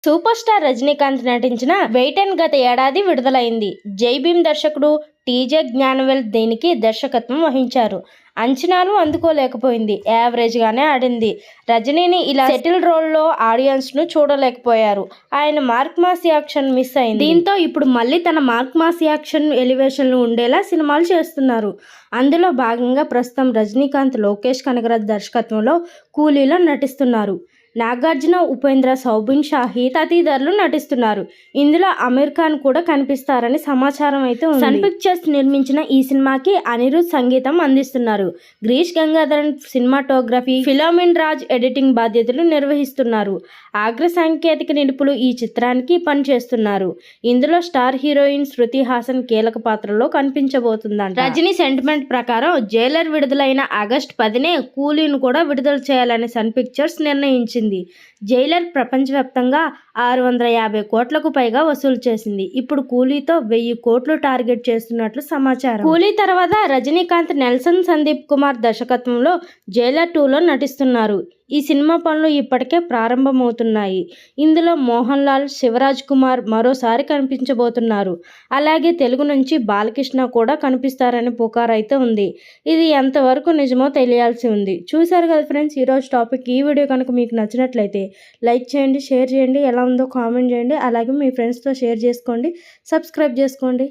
Super star Rajinikanth నటించిన wait and గత ఏడాది విడుదలైంది. జై భీమ్ దర్శకుడు టీజే జ్ఞానవేల్ దీనికి దర్శకత్వం వహించారు. అంచనాలు అందుకోలేకపోయింది. యావరేజ్ గానే ఆడింది. రజనీని ఇలా సెటిల్ రోల్లో ఆడియన్స్ ను చూడలేకపోయారు. ఆయన మార్క్ మాస్ యాక్షన్ మిస్ అయింది. దీంతో ఇప్పుడు మళ్ళీ తన మార్క్ మాస్ యాక్షన్ ఎలివేషన్లు ఉండేలా సినిమాలు చేస్తున్నారు. అందులో భాగంగా ప్రస్తుతం రజనీకాంత్ లోకేష్ కనగరాజ్ దర్శకత్వంలో కూలీలో నటిస్తున్నారు. నాగార్జున, ఉపేంద్ర, సౌబిన్ షాహీద్ తదితరులు నటిస్తున్నారు. ఇందులో అమీర్ ఖాన్ కూడా కనిపిస్తారని సమాచారం అయితే ఉంది. సన్ పిక్చర్స్ నిర్మించిన ఈ సినిమాకి అనిరుద్ సంగీతం అందిస్తున్నారు. Girish Gangadharan cinematography, Philomena Raj editing బాధ్యతలు నిర్వహిస్తున్నారు. అగ్ర సాంకేతిక నిపుణులు ఈ చిత్రానికి పనిచేస్తున్నారు. ఇందులో స్టార్ హీరోయిన్ శృతి హాసన్ కీలక పాత్రలో కనిపించబోతుందంట. రజనీ సెంటిమెంట్ ప్రకారం జైలర్ విడుదలైన ఆగస్టు 10నే కూలీను కూడా విడుదల చేయాలని సన్ పిక్చర్స్ నిర్ణయించింది. జైలర్ ప్రపంచవ్యాప్తంగా 650 కోట్లకు పైగా వసూలు చేసింది. ఇప్పుడు కూలీతో 1000 కోట్లు టార్గెట్ చేస్తున్నట్లు సమాచారం. కూలీ తర్వాత రజనీకాంత్ నెల్సన్ సందీప్ కుమార్ దర్శకత్వంలో జైలర్ 2లో నటిస్తున్నారు. ఈ సినిమా పనులు ఇప్పటికే ప్రారంభమవుతున్నాయి. ఇందులో మోహన్ లాల్, శివరాజ్ కుమార్ మరోసారి కనిపించబోతున్నారు. అలాగే తెలుగు నుంచి బాలకృష్ణ కూడా కనిపిస్తారని పుకారు అయితే ఉంది. ఇది ఎంతవరకు నిజమో తెలియాల్సి ఉంది. చూశారు కదా ఫ్రెండ్స్, ఈరోజు టాపిక్. ఈ వీడియో కనుక మీకు నచ్చినట్లయితే లైక్ చేయండి, షేర్ చేయండి, ఎలా ఉందో కామెంట్ చేయండి. అలాగే మీ ఫ్రెండ్స్తో షేర్ చేసుకోండి, సబ్స్క్రైబ్ చేసుకోండి.